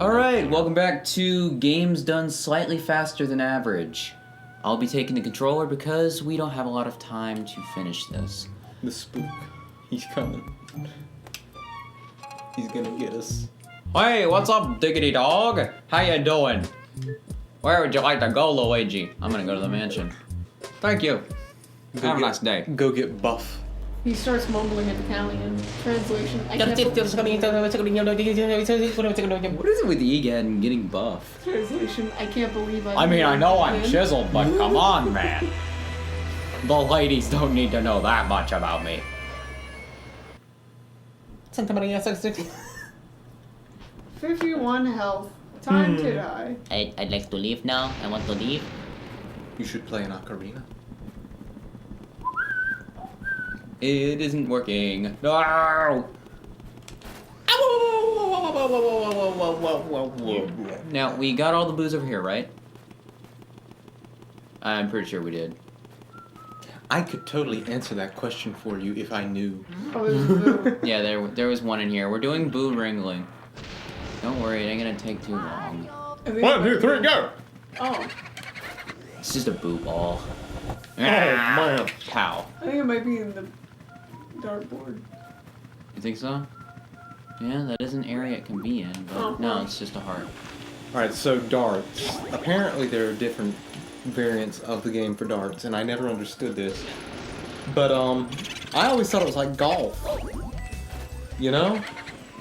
Alright, welcome back to games done slightly faster than average. I'll be taking the controller because we don't have a lot of time to finish this. The spook. He's coming. He's gonna get us. Hey, what's up, diggity dog? How you doing? Where would you like to go, Luigi? I'm gonna go to the mansion. Thank you. Have a nice day. Go get buff. He starts mumbling in Italian. Translation. I can't What is it with Ega and getting buff? Translation. I can't believe I mean, I know I'm chiseled, but come on, man. The ladies don't need to know that much about me. 51 health. Time to die. I'd like to leave now. I want to leave. You should play an ocarina. It isn't working. No! Now, we got all the booze over here, right? I'm pretty sure we did. I could totally answer that question for you if I knew. Oh, there's blue. Yeah, there was one in here. We're doing boo wrangling. Don't worry, it ain't gonna take too long. 1, 2, 3, go! Oh. It's just a boo ball. Oh, man. Pow. I think it might be in the dartboard. You think so? Yeah, that is an area it can be in, but no, it's just a heart. Alright, so darts. Apparently there are different variants of the game for darts, and I never understood this. But, I always thought it was like golf. You know?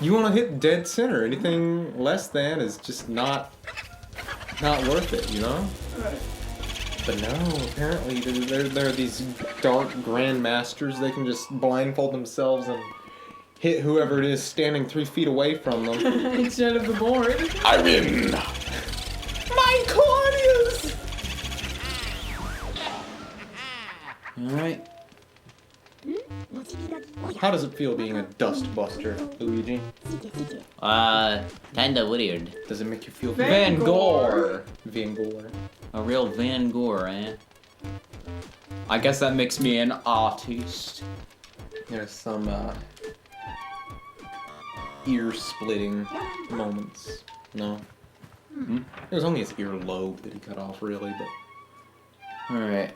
You want to hit dead center. Anything less than is just not worth it, you know? Right. But no, apparently there are these dark grandmasters. They can just blindfold themselves and hit whoever it is standing 3 feet away from them. Instead of the board. I win! My Claudius! Alright. How does it feel being a dust buster, Luigi? Kinda weird. Does it make you feel Van Gore! Van Gore. A real Van Gore, eh? I guess that makes me an artist. There's some ear-splitting moments. No? It was only his earlobe that he cut off, really, but... Alright,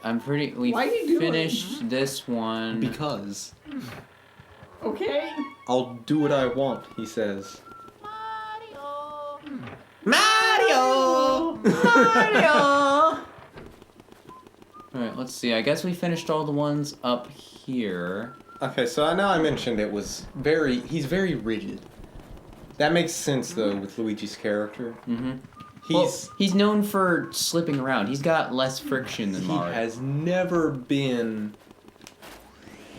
we Why you do it? finished this one. Because Okay. I'll do what I want, he says. Mario! Mario! Alright, let's see. I guess we finished all the ones up here. Okay, so I know I mentioned it was he's very rigid. That makes sense, though, with Luigi's character. Mm-hmm. He's known for slipping around. He's got less friction than Mario. He has never been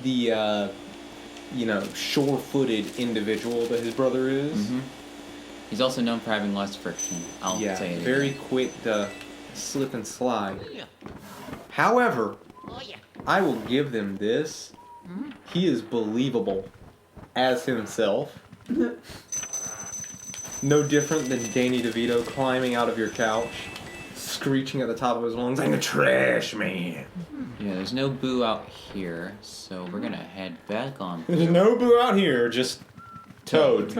the, sure-footed individual that his brother is. Mm-hmm. He's also known for having less friction. I'll say it very again. quick to slip and slide. However, I will give them this. He is believable as himself. No different than Danny DeVito climbing out of your couch, screeching at the top of his lungs, "I'm a trash man." Yeah, there's no boo out here, so we're gonna head back on. There's no boo out here, just Toad.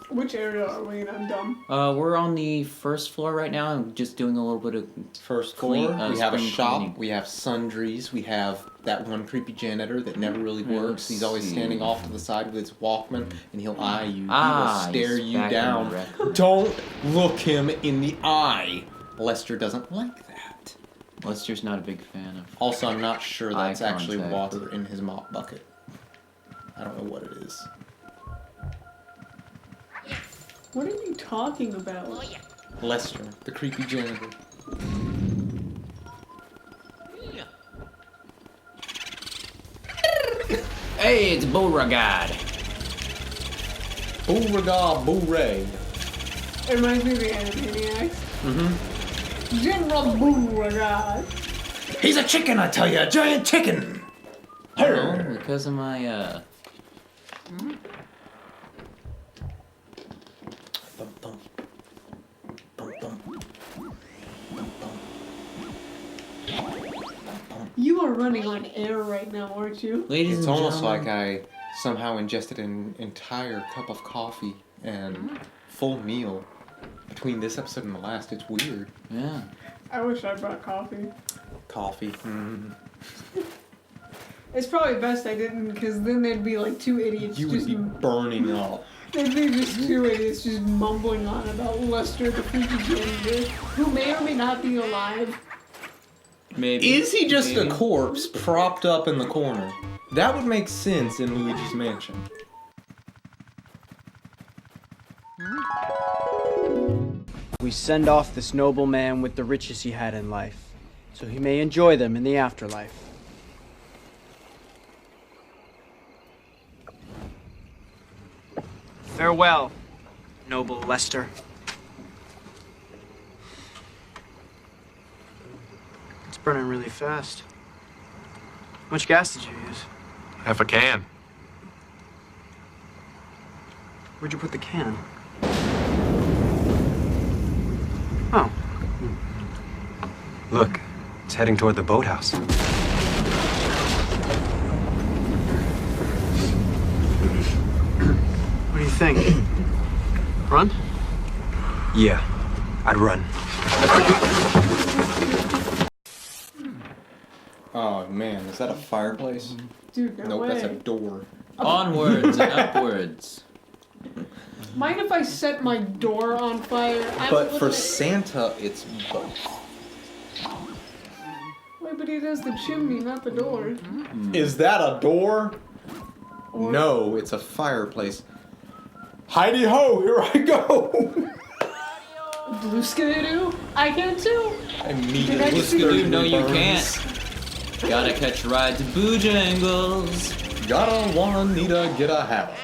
Which area are we in? I'm dumb. We're on the first floor right now. I'm just doing a little bit of First Clean- floor, we have a spring shop, cleaning. we have sundries, we have that one creepy janitor that never really Yeah, works. He's always let's standing see. off to the side with his Walkman, and he'll eye you. Ah, he will stare he's you back in down. the red. Don't look him in the eye. Lester doesn't like that. Lester's not a big fan of. Also, I'm not sure Eye that's actually contact. water in his mop bucket. I don't know what it is. What are you talking about? Lester, the creepy janitor. Hey, it's Beauregard. Beauregard Bouret. It reminds me of the Animaniacs. General Beauregard. He's a chicken, I tell you, a giant chicken. Oh, because of my Dum, dum. Dum, dum. Dum, dum. You are are running on air right now, aren't you? Ladies It's and almost gentlemen. like I somehow ingested an entire cup of coffee and full meal between this episode and the last. It's weird. Yeah. I wish I brought coffee. Coffee. It's probably best I didn't, because then there'd be like two idiots You would just... be burning up. There'd be just two idiots just mumbling on about Lester the freaky janitor, who may or may not be alive. Maybe. Is he just Maybe. a corpse propped up in the corner? That would make sense in Luigi's Mansion. We send off this noble man with the riches he had in life, so he may enjoy them in the afterlife. Farewell, noble Lester. It's burning really fast. How much gas did you use? Half a can. Where'd you put the can? Oh. Look, it's heading toward the boathouse. What do you think? Run? Yeah, I'd run. Oh man, is that a fireplace? Dude, no Nope, way. that's a door. Onwards and upwards. Mind if I set my door on fire? But for Santa, it's both. Wait, but he does the chimney, not the door. Is that a door? Or- No, it's a fireplace. Heidi ho, here I go! Blue Skidoo? I can too! Immediately. Can I just see- Skidoo, no, you burns. can't. Gotta catch a ride to Bojangles. Gotta wanna need a get a habit.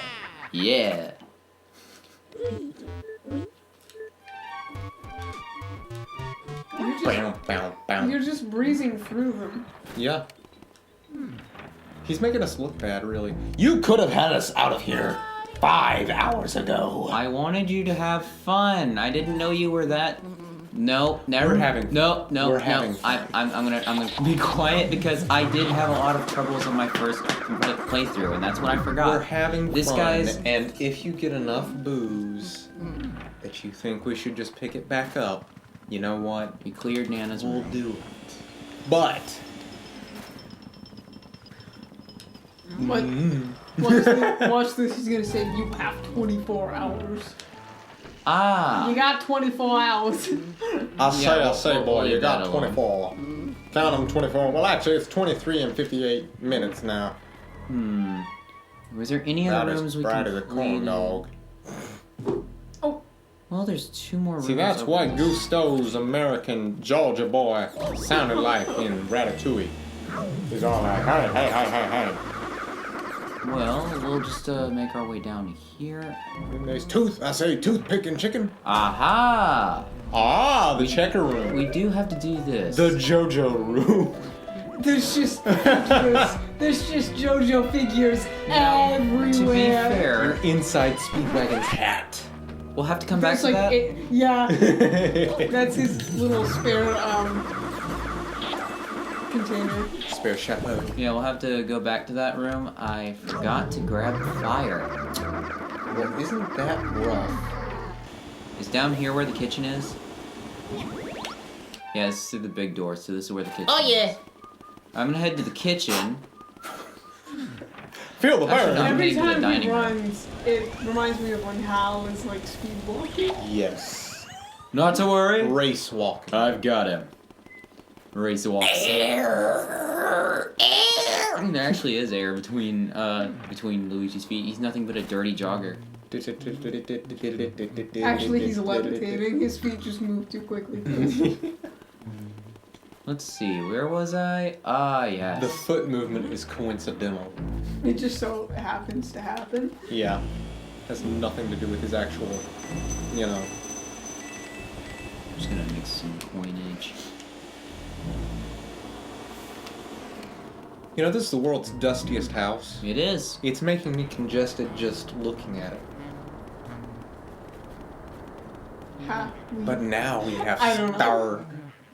Yeah. You're just, you're just breezing through them. Yeah. He's making us look bad, really. You could have had us out of here 5 hours ago. I wanted you to have fun. I didn't know you were that. No, never. We're having No, no, We're no. having fun. I'm gonna be quiet because I did have a lot of troubles on my first playthrough, and that's what I forgot. We're having This fun, guy's- and if you get enough booze that you think we should just pick it back up, you know what? He cleared Nana's We'll room. do it. But What? Watch this, he's gonna say, you have 24 hours. Ah. You got 24 hours. I Yeah, say, we'll boy, leave you got that alone. 24. Count them 24. Well, actually, it's 23 and 58 minutes now. Was there any That other is rooms we bright can as a clean? corn dog. Oh, Well, there's 2 more rooms. See, that's open. what Gusteau's American Georgia boy sounded like in Ratatouille. He's all like, hey, hey, hey, hey, hey. Well, we'll just make our way down here. And there's toothpick and chicken. Aha! Ah, the checker room. We do have to do this. The JoJo room. there's just figures. There's just JoJo figures everywhere. To be fair, You're inside Speedwagon's hat. we'll have to come back There's to like, that. yeah, that's his little spare container. Spare chapeau. Yeah, we'll have to go back to that room. I forgot to grab the fire. Well, isn't that rough? Is down here where the kitchen is? Yeah, this is through the big door, so this is where the kitchen is. I'm gonna head to the kitchen. Feel the Actually, burn. no. Every heading to the time he dining room. runs, it reminds me of when Hal is like speed walking. Yes. Not to worry. Race walk. I've got him. Race walks. Air. There actually is air between Luigi's feet. He's nothing but a dirty jogger. Actually, he's levitating. His feet just move too quickly. Let's see, where was I? Ah, yes. The foot movement is coincidental. It just so happens to happen. Yeah. Has nothing to do with his actual, you know. I'm just gonna make some coinage. You know, this is the world's dustiest house. It is. It's making me congested just looking at it. Ha. But now we have I don't know. Star.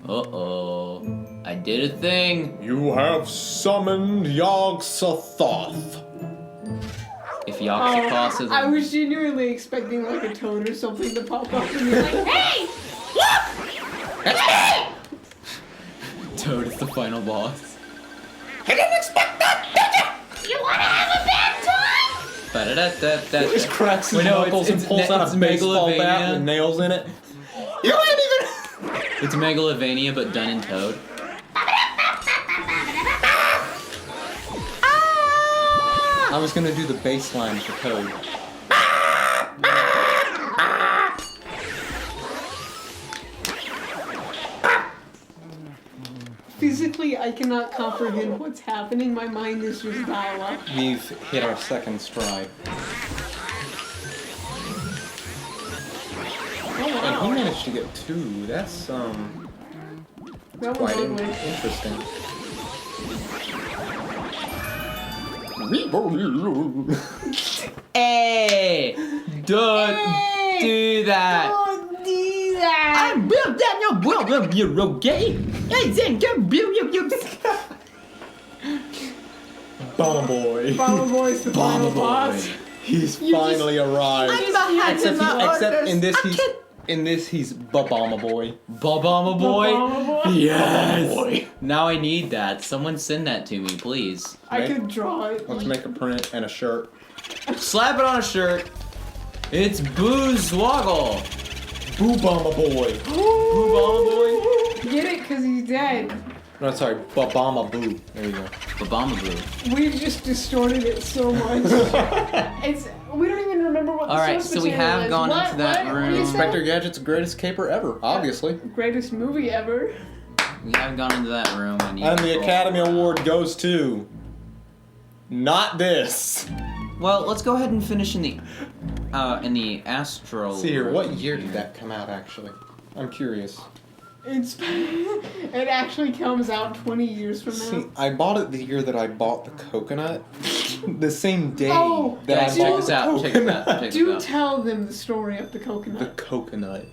Uh-oh. I did a thing. You have summoned Yog-Sothoth. If Yog-Sothoth is I was genuinely expecting like a toad or something to pop up and be like, hey! Toad is the final boss. You wanna have a bad time? Ba-da-da-da-da. He just cracks his Wait, no, knuckles and pulls out it's a baseball bat Megalovania. with nails in it. You ain't even... It's Megalovania, but done in Toad. I was gonna do the bass line for Toad. Physically, I cannot comprehend what's happening. My mind is just dial-up. We've hit our second stride. Oh, And he wow. managed to get 2. That's, That was quite ugly. interesting. Hey! Don't do that! Don't do that! built that no problem, you're okay. I think I'm Bomber Boy. Bomber Boy's the final boss. He's You finally arrived. Except in this he's Bomber Boy. Babama boy? Bomber Boy? Yes! Now I need that. Someone send that to me, please. I could draw it. Let's make a print and a shirt. Slap it on a shirt. It's Boo's Swoggle. Boo Bomber Boy. Boo Babama boy? Get it? Because he's dead. No, sorry, Bomber Boo. There you go. Babama Boo. We've just distorted it so much. We don't even remember what the Alright, source so we material have is. gone What? into that What? room. What is that? Inspector Gadget's greatest caper ever, obviously. Greatest movie ever. We haven't gone into that room. I need And to the roll. Academy Award goes to... Not this. Well, let's go ahead and finish in the astral. See here, what room year did here. that come out, actually? I'm curious. It actually comes out 20 years from now. See, I bought it the year that I bought the coconut. The same day Oh, that Guys, I check bought this the out. Check this out. coconut. Check this Do out. tell them the story of the The coconut. coconut.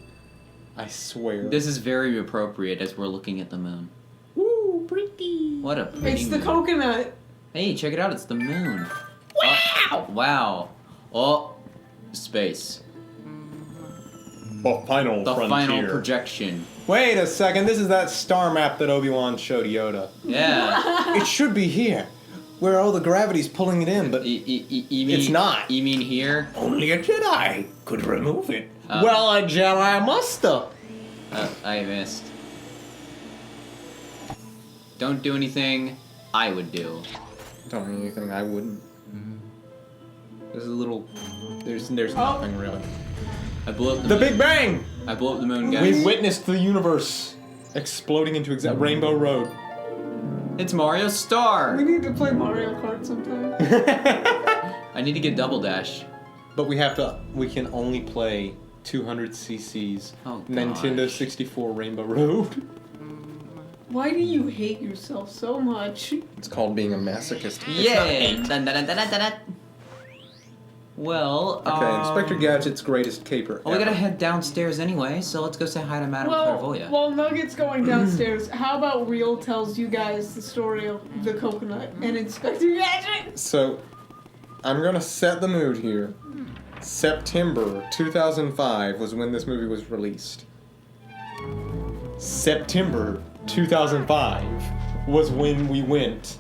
I swear. This is very appropriate as we're looking at the moon. Ooh, pretty. What a pretty It's the moon. coconut. Hey, check it out. It's the moon. Wow! Wow. Oh, space. The final The final projection. Wait a second, this is that star map that Obi-Wan showed Yoda. Yeah. It should be here, where all the gravity's pulling it in, but You mean, It's not. You mean here? only a Jedi could remove it. Oh. Well, a Jedi musta. I missed. Don't do anything I would do. Don't do anything I wouldn't. There's a little... There's Oh. nothing really. I blew up the The moon. Big Bang! I blew up the moon, guys. We've witnessed the universe exploding into Rainbow Road. It's Mario's star. We need to play Mario Kart sometime. I need to get double dash. But we can only play 200 cc's Oh, Nintendo gosh. 64 Rainbow Road. Why do you hate yourself so much? It's called being a masochist. Yay! Dun, dun, dun, dun, dun, dun. Well, Okay, Inspector Gadget's greatest caper. Well, we ever. gotta head downstairs anyway, so let's go say hi to Madame Clairvoyant. While Nugget's going downstairs, how about Real tells you guys the story of the coconut and Inspector Gadget? So, I'm gonna set the mood here. September 2005 was when this movie was released. September 2005 was when we went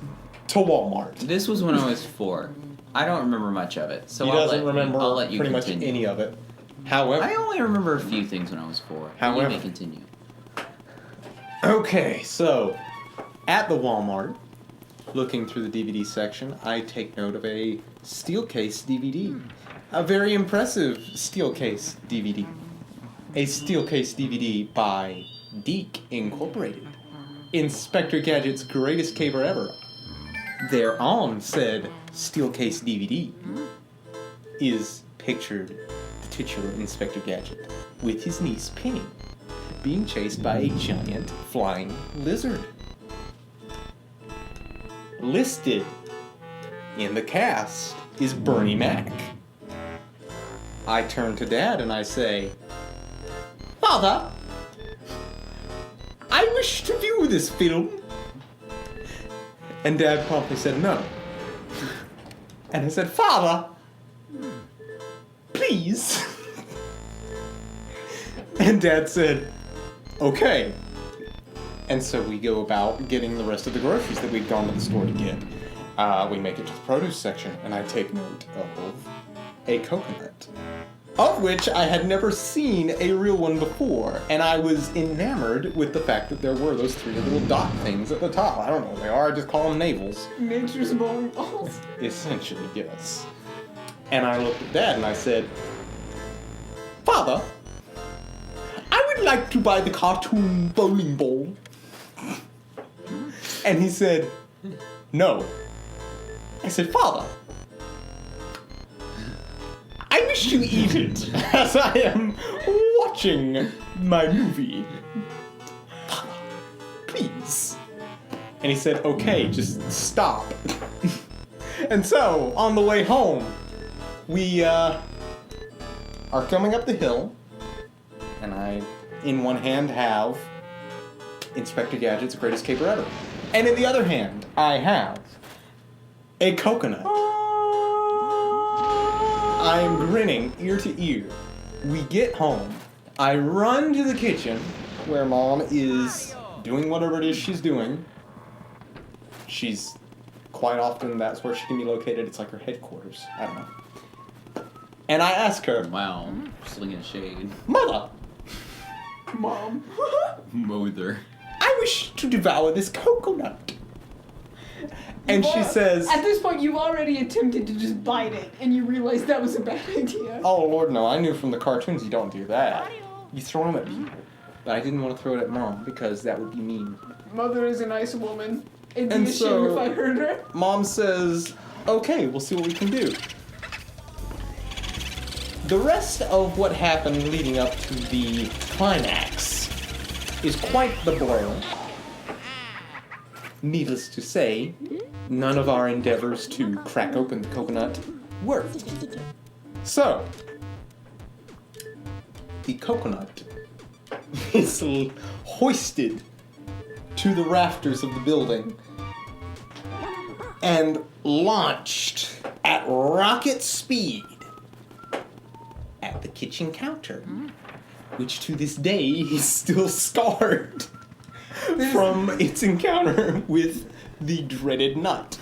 to Walmart. This was when I was 4. I don't remember much of it, so He I'll doesn't remember I'll let you pretty much continue. any of it. However, I only remember a few things when I was 4. However. You may continue. okay, so at the Walmart, looking through the DVD section, I take note of a steel case DVD. A very impressive steel case DVD. A steel case DVD by Deke Incorporated. Inspector Gadget's greatest caper ever. Thereon said steel case DVD is pictured the titular Inspector Gadget with his niece Penny being chased by a giant flying lizard. Listed in the cast is Bernie Mac. I turn to Dad and I say, Father, I wish to view this film. And Dad promptly said no. And I said, Father, please. And Dad said, okay. And so we go about getting the rest of the groceries that we'd gone to the store to get. We make it to the produce section, and I take note of a coconut, of which I had never seen a real one before, and I was enamored with the fact that there were those 3 little dot things at the top. I don't know what they are, I just call them navels. Nature's bowling balls. Essentially, yes. And I looked at Dad and I said, Father, I would like to buy the cartoon bowling ball. And he said, no. I said, Father, I wish to eat it as I am watching my movie. Father, please. And he said, okay, just stop. And so, on the way home, we are coming up the hill, and I, in one hand, have Inspector Gadget's Greatest Caper Ever. And in the other hand, I have a coconut. I am grinning ear to ear. We get home. I run to the kitchen where Mom is doing whatever it is she's doing. She's quite often, that's where she can be located. It's like her headquarters. I don't know. And I ask her, Wow, slinging shade. Mother, Mom. Mother. I wish to devour this coconut. And she says, At this point, you've already attempted to just bite it, and you realize that was a bad idea. oh Lord, no, I knew from the cartoons you don't do that. You throw them at people. But I didn't want to throw it at Mom because that would be mean. Mother is a nice woman. It'd And be a so- shame if I heard her. Mom says, okay, we'll see what we can do. The rest of what happened leading up to the climax is quite the blur. Needless to say, none of our endeavors to crack open the coconut worked. So, the coconut is hoisted to the rafters of the building and launched at rocket speed at the kitchen counter, which to this day is still scarred from its encounter with the dreaded nut.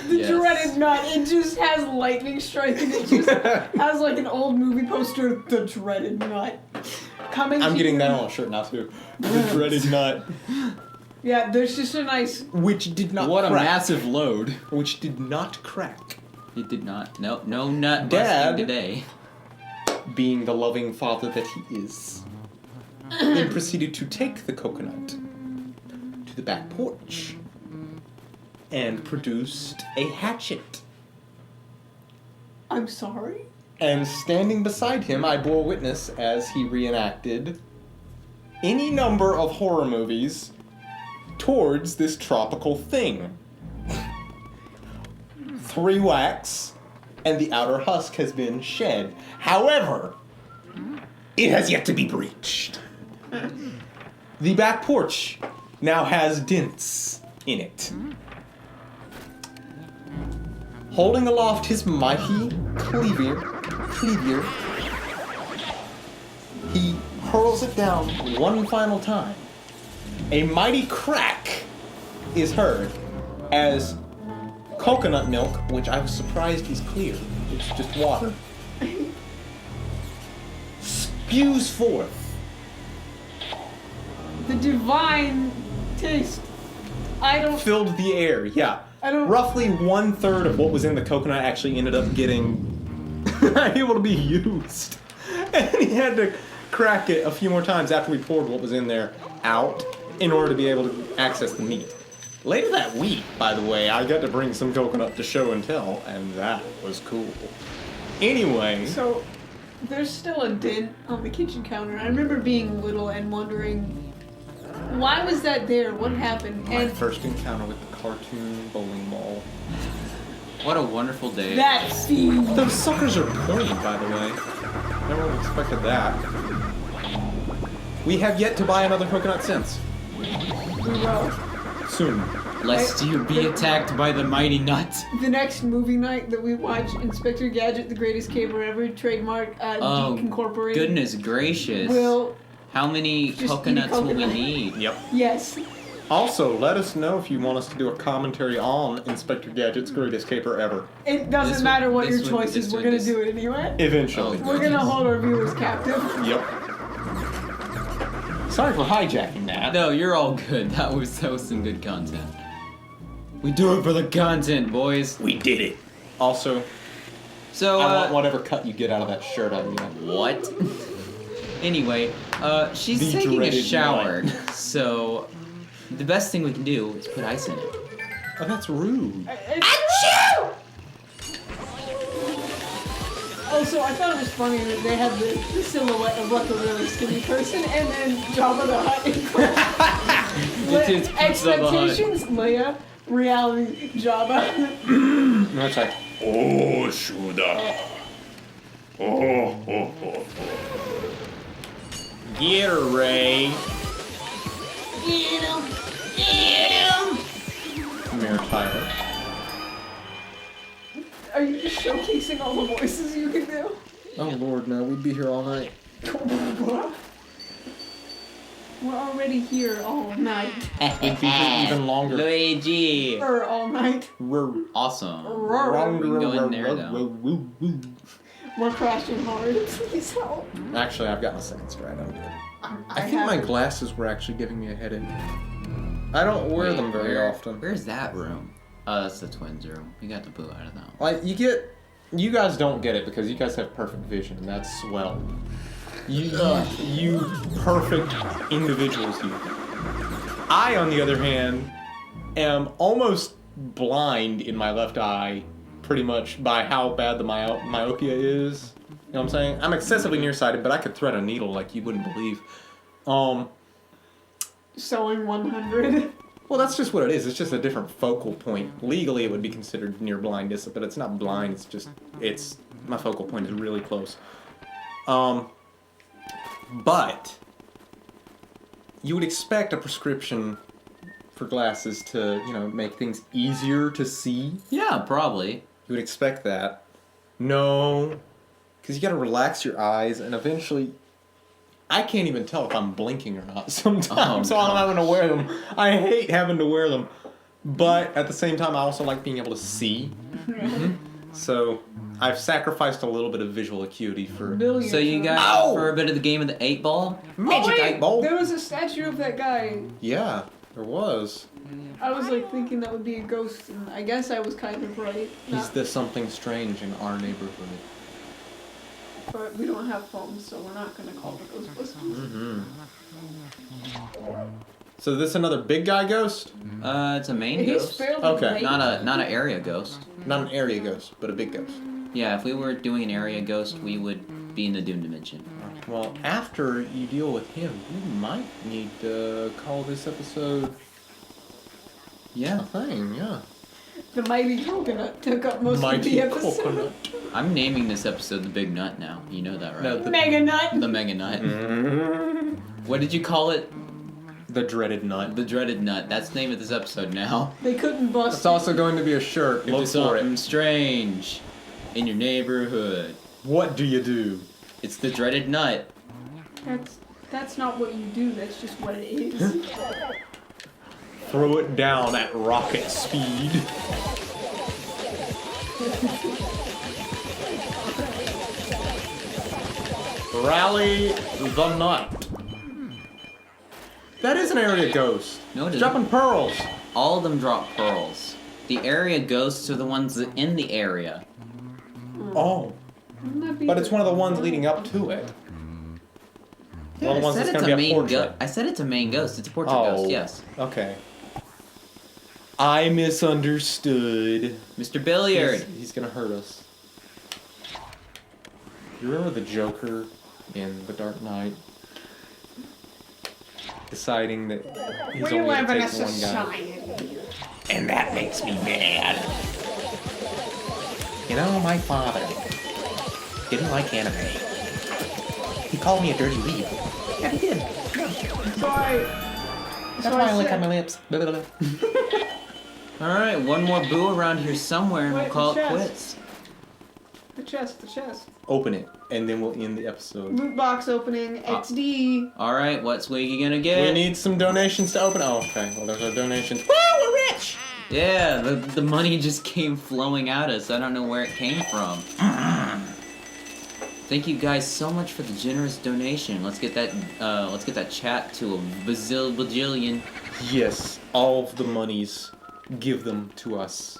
The Yes. dreaded nut. It just has lightning striking. It just has like an old movie poster. The dreaded nut. Coming. I'm to getting you. that on a shirt now too. The dreaded nut, Yeah, there's just a nice. which did not What a crack. massive load. Which did not crack. It did not. No nut Dad. busting today. Being the loving father that he is, then proceeded to take the coconut to the back porch and produced a hatchet. I'm sorry. And standing beside him, I bore witness as he reenacted any number of horror movies towards this tropical thing. 3 whacks, and the outer husk has been shed. However, it has yet to be breached. The back porch now has dents in it. Holding aloft his mighty cleaver, he hurls it down one final time. A mighty crack is heard as coconut milk, which I was surprised is clear, it's just water, spews forth. The divine taste. I don't. Filled the air, yeah. I don't- Roughly 1/3 of what was in the coconut actually ended up getting able to be used. And he had to crack it a few more times after we poured what was in there out in order to be able to access the meat. Later that week, by the way, I got to bring some coconut to show and tell, and that was cool. Anyway, So, there's still a dent on the kitchen counter. I remember being little and wondering, why was that there? What happened? my And first encounter with the cartoon bowling ball. What a wonderful day. that scene. Those suckers are pointy, by the way. Never would have expected that. We have yet to buy another coconut since. We will. Soon. Lest you be attacked by the mighty nut. The next movie night that we watch, Inspector Gadget, the greatest caper ever, trademark, Oh, Geek Incorporated. goodness gracious. Will, How many Just eat a coconuts will we coconut. need? Yep. yes. Also, let us know if you want us to do a commentary on Inspector Gadget's greatest caper ever. It doesn't This matter one- what your this one- choice is, this we're one gonna is- do it anyway. Eventually. Oh. We're gonna hold our viewers captive. Yep. Sorry for hijacking that. No, you're all good. That was some good content. We do it for the content, boys. We did it. Also, So, I want whatever cut you get out of that shirt out of you. what? Anyway, she's The taking a dreaded shower, night. so the best thing we can do is put ice in it. Oh, that's rude. Also, I thought it was funny that they had the silhouette of like a really skinny person and then Jabba the Hutt in front. It's Jabba the Hutt. Expectations, Leia. Reality, Jabba. No, it's like, oh, Shuda. Oh. Get her, Ray. Get him! Get him! Mayor Tyler. Are you just showcasing all the voices you can do? Oh, Lord, no. We'd be here all night. We're already here all night. We'd be here even longer. Luigi! Or all night. Awesome. We can go in there, though. We're crashing hard. Please help. Actually, I've got my seconds right. I'm good. I think have my it. glasses were actually giving me a headache. I don't wear Wait, them very where- often. Where's that room? Oh, that's the twins' room. You got the boo out of that one. Like, you guys don't get it because you guys have perfect vision, and that's swell. You perfect individuals, you. I, on the other hand, am almost blind in my left eye, pretty much by how bad the myopia is. You know what I'm saying? I'm excessively nearsighted, but I could thread a needle like you wouldn't believe. Sewing 100. Well, that's just what it is. It's just a different focal point. Legally, it would be considered near blindness, but it's not blind. It's my focal point is really close. But you would expect a prescription for glasses to, make things easier to see. Yeah, probably. You would expect that. No, because you got to relax your eyes, and eventually, I can't even tell if I'm blinking or not sometimes Oh, while I'm gosh. having to wear them. I hate having to wear them, but at the same time, I also like being able to see. So I've sacrificed a little bit of visual acuity for Billiards. So you got Ow! for a bit of the game of the 8-ball? Magic wait, 8-Ball. There was a statue of that guy. Yeah, there was. I was like thinking that would be a ghost, and I guess I was kind of right. He's the something strange in our neighborhood. But we don't have phones, so we're not gonna call the Ghostbusters. So this another big guy ghost? It's a main He's ghost. fairly Okay. late. Not an area ghost. Not an area ghost, but a big ghost. Yeah, if we were doing an area ghost, we would be in the Doom Dimension. Well, after you deal with him, you might need to call this episode a Yeah. thing, yeah. The mighty coconut took up most of Mighty the episode. coconut. I'm naming this episode the Big Nut now. You know that, right? No, Mega nut. The Mega Nut. What did you call it? The dreaded nut. The Dreaded Nut. That's the name of this episode now. They couldn't bust. It's also going to be a shirt. If Look there's for something it. strange in your neighborhood, What do you do? it's the Dreaded Nut. That's not what you do. That's just what it is. Throw it down at rocket speed. Rally the nut. That is an area ghost. No, it It's isn't. dropping pearls. All of them drop pearls. The area ghosts are the ones that in the area. Oh, Wouldn't that be but it's one of the ones leading up to it. One of the ones that's it's gonna a be a main portrait. I said it's a main ghost. It's a portrait Oh. ghost, yes. Okay. I misunderstood. Mr. Billiard. He's gonna hurt us. You remember the Joker in The Dark Knight? Deciding that he's only gonna take one guy. And that makes me mad. You know, my father didn't like anime. He called me a dirty weeb. Yeah, he did. So I. That's why I lick on my lips. Alright, one more boo around here somewhere and we'll Wait, call the it chest. quits. The chest. Open it, and then we'll end the episode. Loot box opening, XD. Alright, what's Wiggy gonna get? We need some donations to open. Oh, okay. Well, there's our donations. Woo, we're rich! Yeah, the money just came flowing at us. I don't know where it came from. Thank you guys so much for the generous donation. Let's get that chat to a bajillion. Yes, all of the monies. Give them to us.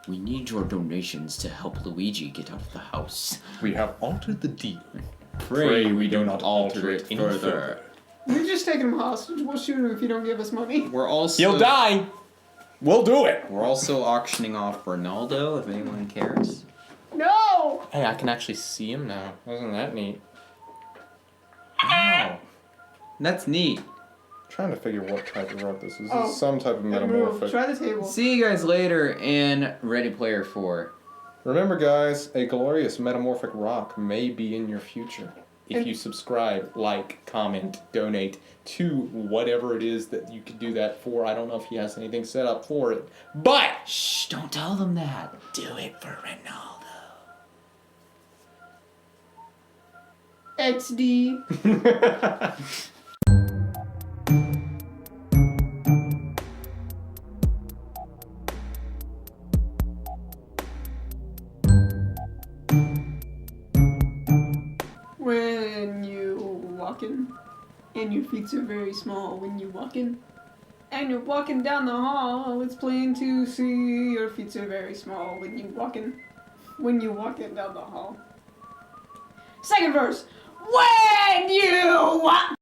We need your donations to help Luigi get out of the house. We have altered the deal. Pray we do not alter it any further. We've just taken him hostage. We'll shoot him if you don't give us money. We're also He'll die! We'll do it! We're also auctioning off Ronaldo if anyone cares. No! Hey, I can actually see him now. Isn't that neat? Wow. That's neat. Trying to figure what type of rock this is. Oh, This is some type of Move. metamorphic. Try the table. See you guys later in Ready Player 4. Remember, guys, a glorious metamorphic rock may be in your future. If you subscribe, like, comment, donate to whatever it is that you could do that for. I don't know if he has anything set up for it. But! Shh, don't tell them that. Do it for Ronaldo. XD. When you walking, and your feet are very small when you walking, and you're walking down the hall, it's plain to see your feet are very small when you walking down the hall. Second verse. When you walk.